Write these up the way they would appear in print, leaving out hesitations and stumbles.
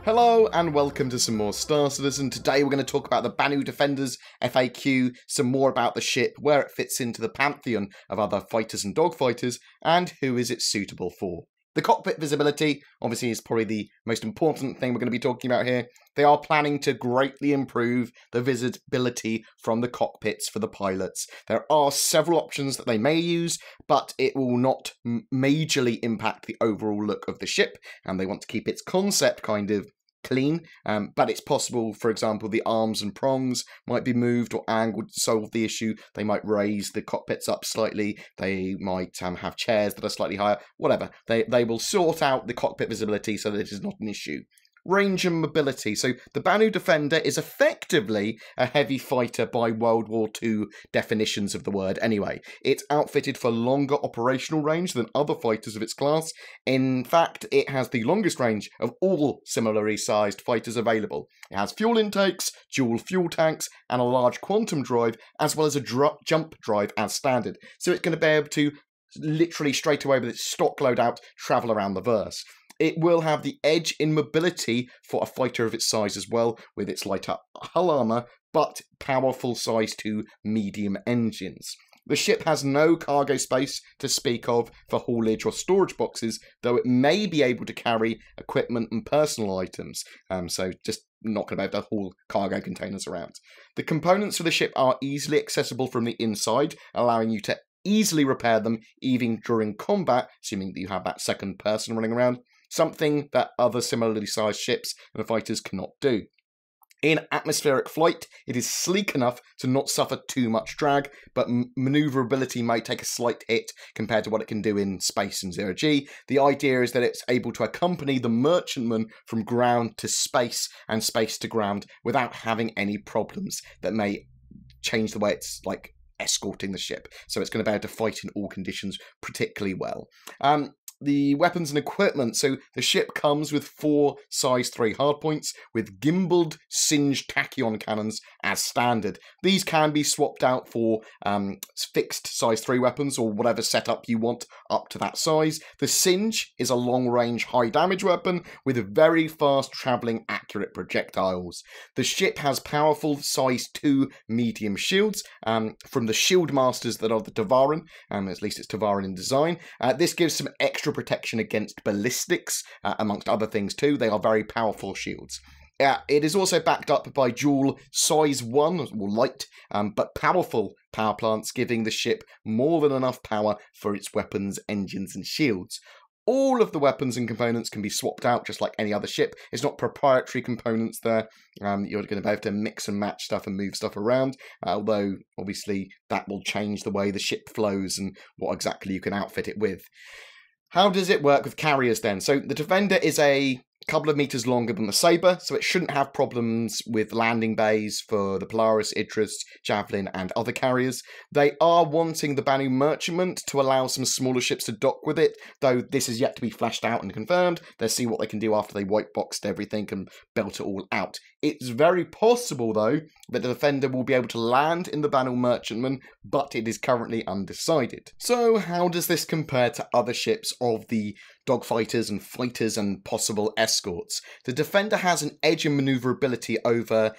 Hello and welcome to some more Star Citizen. Today we're going to talk about the Banu Defenders FAQ, some more about the ship, where it fits into the Pantheon of Other Fighters and Dogfighters, and who is it suitable for. The cockpit visibility, obviously, is probably the most important thing we're going to be talking about here. They are planning to greatly improve the visibility from the cockpits for the pilots. There are several options that they may use, but it will not majorly impact the overall look of the ship, and they want to keep its concept kind of clean, but it's possible, for example, the arms and prongs might be moved or angled to solve the issue. They might raise the cockpits up slightly. They might have chairs that are slightly higher. Whatever. They will sort out the cockpit visibility so that it is not an issue. Range and mobility. So the Banu Defender is effectively a heavy fighter by World War II definitions of the word anyway. It's outfitted for longer operational range than other fighters of its class. In fact, it has the longest range of all similarly sized fighters available. It has fuel intakes, dual fuel tanks, and a large quantum drive, as well as a jump drive as standard. So it's going to be able to literally straight away with its stock loadout travel around the verse. It will have the edge in mobility for a fighter of its size as well, with its lighter hull armour, but powerful size 2 medium engines. The ship has no cargo space to speak of for haulage or storage boxes, though it may be able to carry equipment and personal items, so just not going to be able to haul cargo containers around. The components for the ship are easily accessible from the inside, allowing you to easily repair them even during combat, assuming that you have that second person running around. Something that other similarly sized ships and fighters cannot do. In atmospheric flight, it is sleek enough to not suffer too much drag, but manoeuvrability may take a slight hit compared to what it can do in space and zero-G. The idea is that it's able to accompany the merchantman from ground to space and space to ground without having any problems that may change the way it's like escorting the ship. So it's going to be able to fight in all conditions particularly well. The weapons and equipment. So the ship comes with 4 size 3 hardpoints with gimbaled singed tachyon cannons as standard. These can be swapped out for fixed size 3 weapons or whatever setup you want up to that size. The Singe is a long-range high-damage weapon with very fast travelling accurate projectiles. The ship has powerful size 2 medium shields from the shield masters that are the Tavaran, at least it's Tavaran in design. This gives some extra protection against ballistics, amongst other things too. They are very powerful shields. It is also backed up by dual size 1, or light, but powerful power plants, giving the ship more than enough power for its weapons, engines, and shields. All of the weapons and components can be swapped out just like any other ship. It's not proprietary components there. You're going to be able to mix and match stuff and move stuff around, although obviously that will change the way the ship flows and what exactly you can outfit it with. How does it work with carriers then? So the Defender is a couple of meters longer than the Sabre, so it shouldn't have problems with landing bays for the Polaris, Idris, Javelin, and other carriers. They are wanting the Banu Merchantman to allow some smaller ships to dock with it, though this is yet to be fleshed out and confirmed. They'll see what they can do after they white boxed everything and built it all out. It's very possible, though, that the Defender will be able to land in the Banu Merchantman, but it is currently undecided. So how does this compare to other ships of the Dogfighters and fighters and possible escorts? The Defender has an edge in manoeuvrability over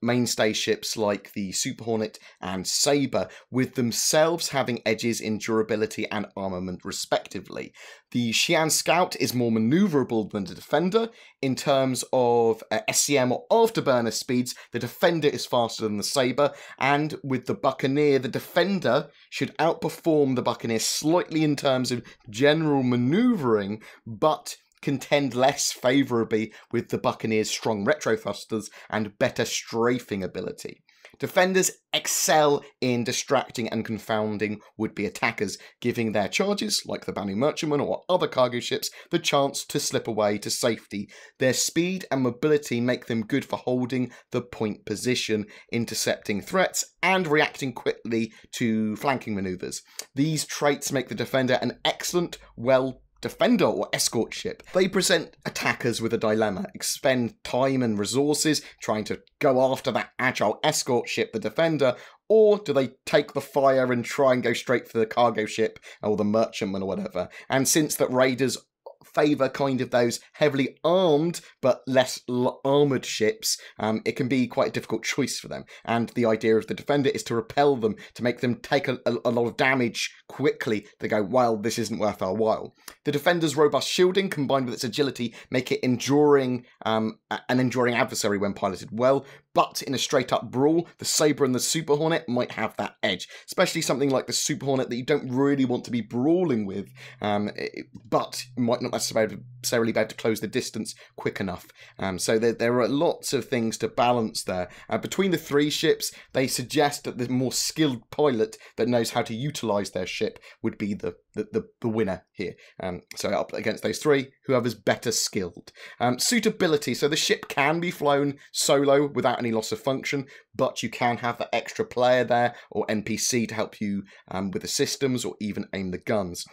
mainstay ships like the Super Hornet and Sabre, with themselves having edges in durability and armament respectively. The Xi'an Scout is more manoeuvrable than the Defender. In terms of SCM or afterburner speeds, the Defender is faster than the Sabre, and with the Buccaneer, the Defender should outperform the Buccaneer slightly in terms of general manoeuvring, but contend less favourably with the Buccaneer's strong retro thrusters and better strafing ability. Defenders excel in distracting and confounding would-be attackers, giving their charges, like the Banu Merchantman or other cargo ships, the chance to slip away to safety. Their speed and mobility make them good for holding the point position, intercepting threats, and reacting quickly to flanking manoeuvres. These traits make the Defender an excellent, Defender or escort ship. They present attackers with a dilemma: expend time and resources trying to go after that agile escort ship, the Defender, or do they take the fire and try and go straight for the cargo ship or the merchantman or whatever? And since that raiders favour kind of those heavily armed but less armoured ships, it can be quite a difficult choice for them. And the idea of the Defender is to repel them, to make them take a lot of damage quickly. They go, well, this isn't worth our while. The Defender's robust shielding combined with its agility make it an enduring adversary when piloted well. But in a straight-up brawl, the Sabre and the Super Hornet might have that edge, especially something like the Super Hornet that you don't really want to be brawling with, but might not necessarily be able to close the distance quick enough. So there are lots of things to balance there. Between the three ships, they suggest that the more skilled pilot that knows how to utilise their ship would be the winner here. So up against those three, whoever's better skilled. Suitability, so the ship can be flown solo without any loss of function, but you can have that extra player there or NPC to help you with the systems or even aim the guns.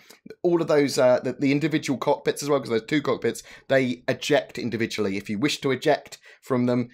All of those, the individual cockpits as well, because there's two cockpits, they eject individually. If you wish to eject from them,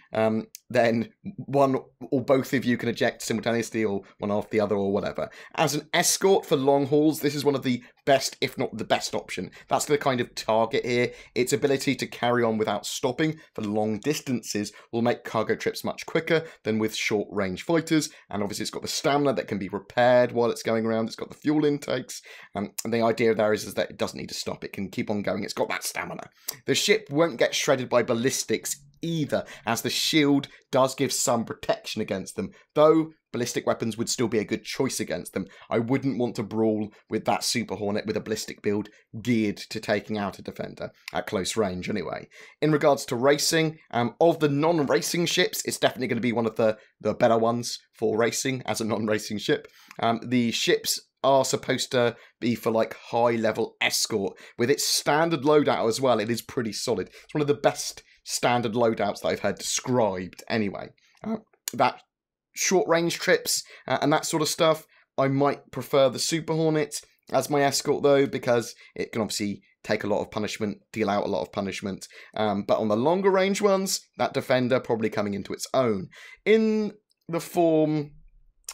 then one or both of you can eject simultaneously or one after the other or whatever. As an escort for long hauls, this is one of the best, if not the best option. That's the kind of target here. Its ability to carry on without stopping for long distances will make cargo trips much quicker than with short-range fighters, and obviously it's got the stamina that can be repaired while it's going around. It's got the fuel intakes, and the idea there is that it doesn't need to stop. It can keep on going. It's got that stamina. The ship won't get shredded by ballistics either, as the shield does give some protection against them, though ballistic weapons would still be a good choice against them. I wouldn't want to brawl with that Super Hornet with a ballistic build geared to taking out a Defender at close range anyway. In regards to racing, of the non-racing ships, it's definitely going to be one of the better ones for racing as a non-racing ship. The ships are supposed to be for like high-level escort. With its standard loadout as well, it is pretty solid. It's one of the best standard loadouts that I've heard described anyway. That short-range trips and that sort of stuff, I might prefer the Super Hornet as my escort though, because it can obviously take a lot of punishment, deal out a lot of punishment. But on the longer range ones, that Defender probably coming into its own. In the form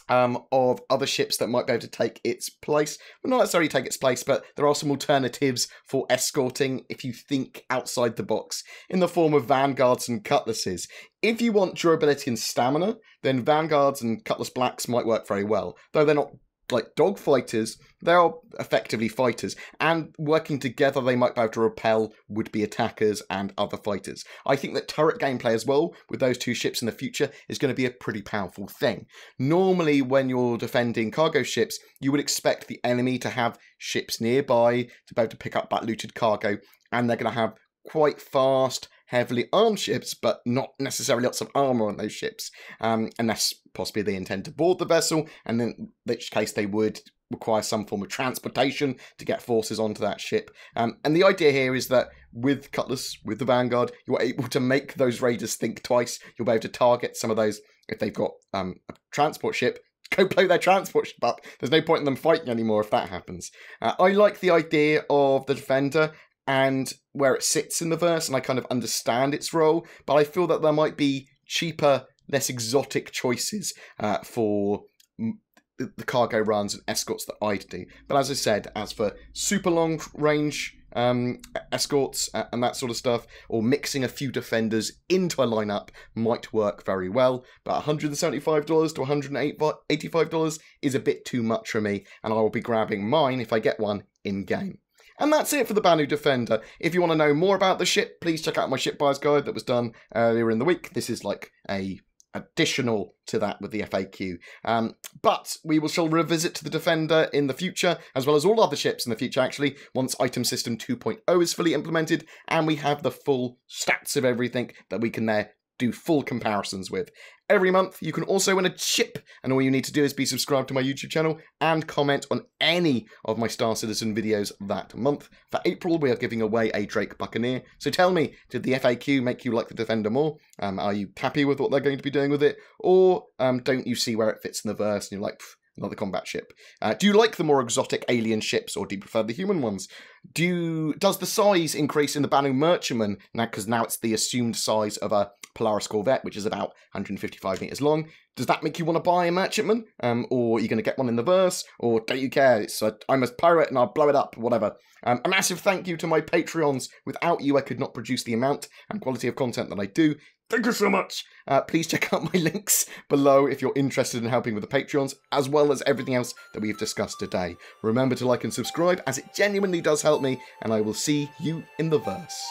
of other ships that might be able to take its place. Well, not necessarily take its place, but there are some alternatives for escorting if you think outside the box, in the form of Vanguards and Cutlasses. If you want durability and stamina, then Vanguards and Cutlass Blacks might work very well, though they're not like Dogfighters. They are effectively fighters, and working together they might be able to repel would-be attackers and other fighters. I think that turret gameplay as well, with those two ships in the future, is going to be a pretty powerful thing. Normally, when you're defending cargo ships, you would expect the enemy to have ships nearby to be able to pick up that looted cargo, and they're going to have quite fast, heavily armed ships, but not necessarily lots of armour on those ships, unless possibly they intend to board the vessel, and in which case they would require some form of transportation to get forces onto that ship. And the idea here is that with Cutlass, with the Vanguard, you're able to make those raiders think twice. You'll be able to target some of those, if they've got a transport ship, go blow their transport ship up. There's no point in them fighting anymore if that happens. I like the idea of the Defender and where it sits in the verse, and I kind of understand its role, but I feel that there might be cheaper, less exotic choices for the cargo runs and escorts that I'd do. But as I said, as for super long range escorts and that sort of stuff, or mixing a few Defenders into a lineup might work very well, but $175 to $185 is a bit too much for me, and I will be grabbing mine if I get one in-game. And that's it for the Banu Defender. If you want to know more about the ship, please check out my ship buyer's guide that was done earlier in the week. This is like a additional to that with the FAQ. But we shall revisit the Defender in the future, as well as all other ships in the future actually, once Item System 2.0 is fully implemented, and we have the full stats of everything that we can there do full comparisons with. Every month, you can also win a chip, and all you need to do is be subscribed to my YouTube channel and comment on any of my Star Citizen videos that month. For April, we are giving away a Drake Buccaneer. So tell me, did the FAQ make you like the Defender more? Are you happy with what they're going to be doing with it? Or don't you see where it fits in the verse and you're like, another combat ship. Do you like the more exotic alien ships, or do you prefer the human ones? Does the size increase in the Banu Merchantman, because now it's the assumed size of a Polaris Corvette, which is about 155 meters long? Does that make you want to buy a Merchantman? Or are you going to get one in the verse? Or don't you care? I'm a pirate and I'll blow it up, whatever. A massive thank you to my Patreons. Without you, I could not produce the amount and quality of content that I do. Thank you so much. Please check out my links below if you're interested in helping with the Patreons, as well as everything else that we've discussed today. Remember to like and subscribe, as it genuinely does help me, and I will see you in the verse.